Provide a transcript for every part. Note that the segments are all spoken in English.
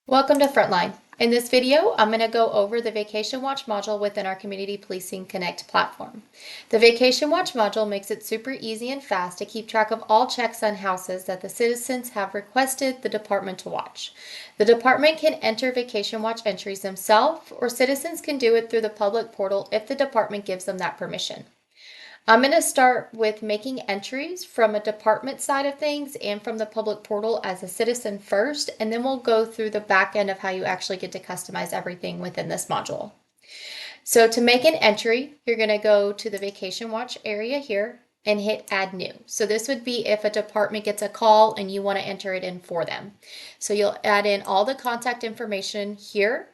Welcome to Frontline. In this video, I'm going to go over the Vacation Watch module within our Community Policing Connect platform. The Vacation Watch module makes it super easy and fast to keep track of all checks on houses that the citizens have requested the department to watch. The department can enter Vacation Watch entries themselves, or citizens can do it through the public portal if the department gives them that permission. I'm going to start with making entries from a department side of things and from the public portal as a citizen first, and then we'll go through the back end of how you actually get to customize everything within this module. So to make an entry, you're going to go to the Vacation Watch area here and hit Add New. So this would be if a department gets a call and you want to enter it in for them. So you'll add in all the contact information here.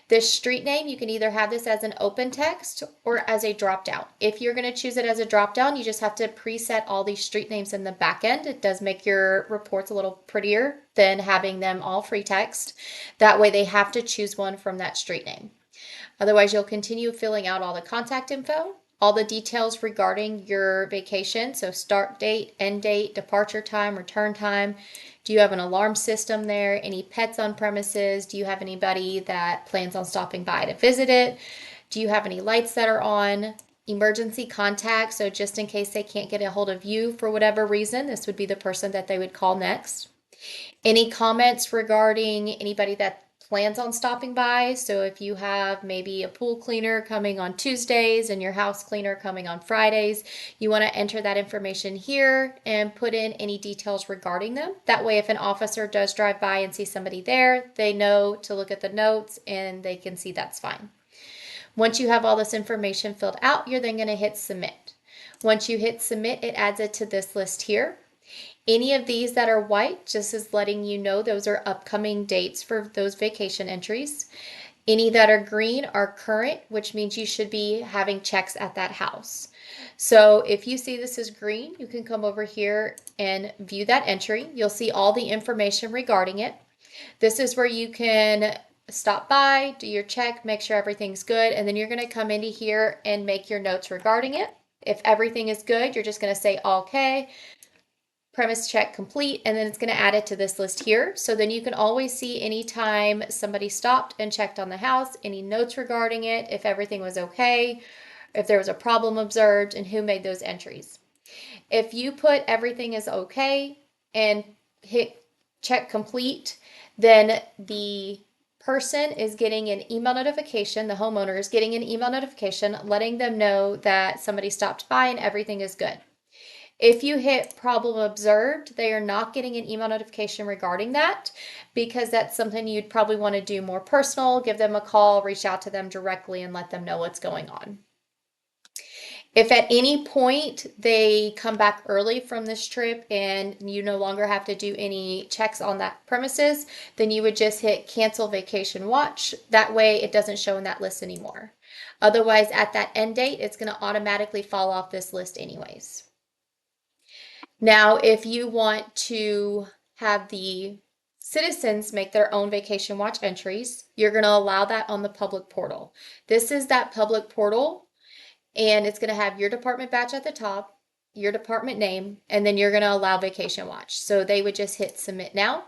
This street name, you can either have this as an open text or as a drop down. If you're going to choose it as a drop down, you just have to preset all these street names in the back end. It does make your reports a little prettier than having them all free text. That way they have to choose one from that street name. Otherwise, you'll continue filling out all the contact info, all the details regarding your vacation. So start date, end date, departure time, return time. Do you have an alarm system there? Any pets on premises? Do you have anybody that plans on stopping by to visit it? Do you have any lights that are on? Emergency contact, so just in case they can't get a hold of you for whatever reason, this would be the person that they would call next. Any comments regarding anybody that plans on stopping by? So if you have maybe a pool cleaner coming on Tuesdays and your house cleaner coming on Fridays, you want to enter that information here and put in any details regarding them. That way, if an officer does drive by and see somebody there, they know to look at the notes and they can see that's fine. Once you have all this information filled out, you're then going to hit submit. Once you hit submit, it adds it to this list here. Any of these that are white just is letting you know those are upcoming dates for those vacation entries. Any that are green are current, which means you should be having checks at that house. So if you see this is green, you can come over here and view that entry. You'll see all the information regarding it. This is where you can stop by, do your check, make sure everything's good, and then you're going to come into here and make your notes regarding it. If everything is good, you're just going to say okay. Premise check complete, and then it's going to add it to this list here. So then you can always see anytime somebody stopped and checked on the house, any notes regarding it, if everything was okay, if there was a problem observed, and who made those entries. If you put everything is okay and hit check complete, then the person is getting an email notification, the homeowner is getting an email notification letting them know that somebody stopped by and everything is good. If you hit problem observed, they are not getting an email notification regarding that because that's something you'd probably want to do more personal, give them a call, reach out to them directly and let them know what's going on. If at any point they come back early from this trip and you no longer have to do any checks on that premises, then you would just hit cancel vacation watch. That way it doesn't show in that list anymore. Otherwise, at that end date, it's going to automatically fall off this list anyways. Now, if you want to have the citizens make their own Vacation Watch entries, you're going to allow that on the public portal. This is that public portal, and it's going to have your department badge at the top, your department name, and then you're going to allow Vacation Watch. So they would just hit submit now.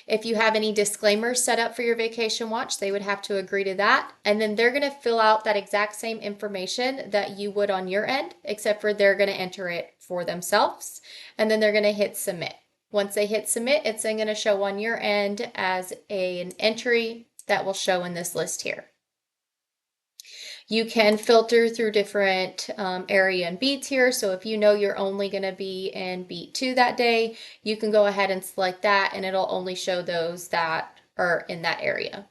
If you have any disclaimers set up for your Vacation Watch, they would have to agree to that. And then they're going to fill out that exact same information that you would on your end, except for they're going to enter it for themselves. And then they're going to hit submit. Once they hit submit, it's then going to show on your end as an entry that will show in this list here. You can filter through different area and beats here. So if you know you're only going to be in beat 2 that day, you can go ahead and select that and it'll only show those that are in that area.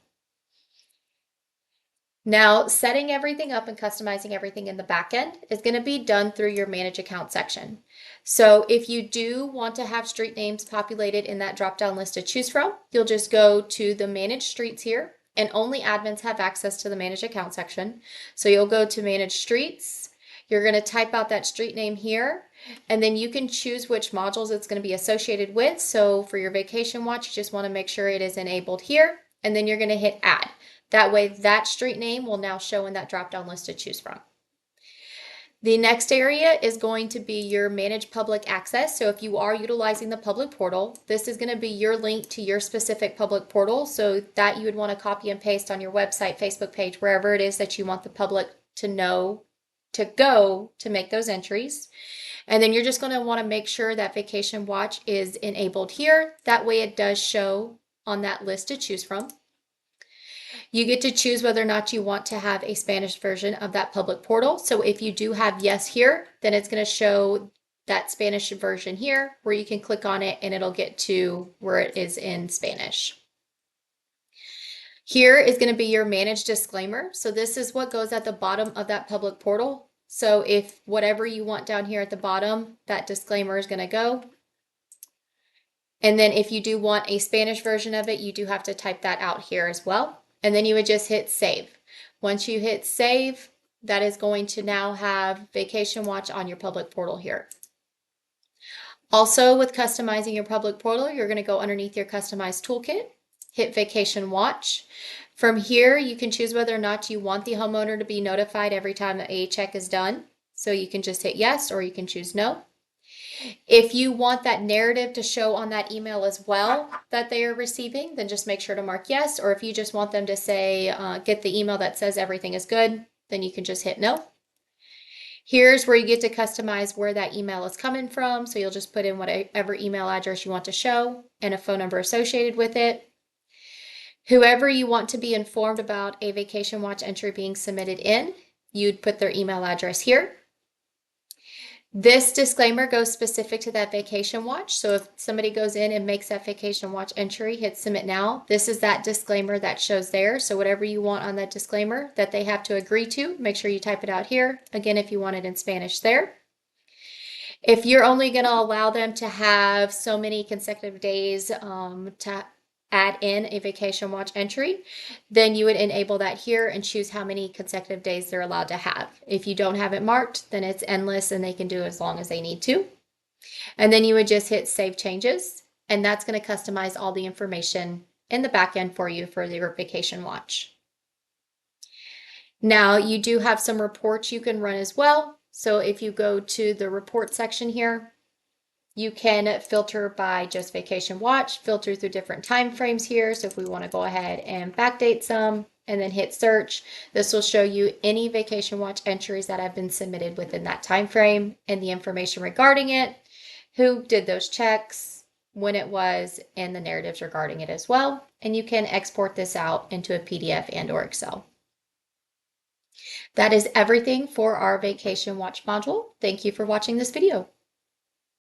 Now, setting everything up and customizing everything in the back end is going to be done through your manage account section. So if you do want to have street names populated in that drop-down list to choose from, you'll just go to the manage streets here. And only admins have access to the manage account section. So you'll go to manage streets. You're going to type out that street name here, and then you can choose which modules it's going to be associated with. So for your Vacation Watch, you just want to make sure it is enabled here, and then you're going to hit add. That way that street name will now show in that drop-down list to choose from. The next area is going to be your manage public access. So if you are utilizing the public portal, this is going to be your link to your specific public portal. So that you would want to copy and paste on your website, Facebook page, wherever it is that you want the public to know to go to make those entries. And then you're just going to want to make sure that Vacation Watch is enabled here. That way it does show on that list to choose from. You get to choose whether or not you want to have a Spanish version of that public portal. So if you do have yes here, then it's going to show that Spanish version here where you can click on it and it'll get to where it is in Spanish. Here is going to be your manage disclaimer. So this is what goes at the bottom of that public portal. So if whatever you want down here at the bottom, that disclaimer is going to go. And then if you do want a Spanish version of it, you do have to type that out here as well. And then you would just hit save. Once you hit save, that is going to now have Vacation Watch on your public portal here. Also, with customizing your public portal, you're going to go underneath your customized toolkit, hit Vacation Watch. From here, you can choose whether or not you want the homeowner to be notified every time a check is done. So you can just hit yes, or you can choose no. If you want that narrative to show on that email as well that they are receiving, then just make sure to mark yes. Or if you just want them to say, get the email that says everything is good, then you can just hit no. Here's where you get to customize where that email is coming from. So you'll just put in whatever email address you want to show and a phone number associated with it. Whoever you want to be informed about a Vacation Watch entry being submitted in, you'd put their email address here. This disclaimer goes specific to that Vacation Watch. So if somebody goes in and makes that Vacation Watch entry, hit submit now. This is that disclaimer that shows there. So whatever you want on that disclaimer that they have to agree to, make sure you type it out here. Again, if you want it in Spanish there. If you're only going to allow them to have so many consecutive days to add in a Vacation Watch entry, then you would enable that here and choose how many consecutive days they're allowed to have. If you don't have it marked, then it's endless and they can do as long as they need to. And then you would just hit Save Changes, and that's going to customize all the information in the back end for you for your Vacation Watch. Now, you do have some reports you can run as well. So if you go to the report section here, you can filter by just Vacation Watch, filter through different time frames here. So if we want to go ahead and backdate some and then hit search, this will show you any Vacation Watch entries that have been submitted within that time frame and the information regarding it, who did those checks, when it was, and the narratives regarding it as well. And you can export this out into a PDF and/or Excel. That is everything for our Vacation Watch module. Thank you for watching this video.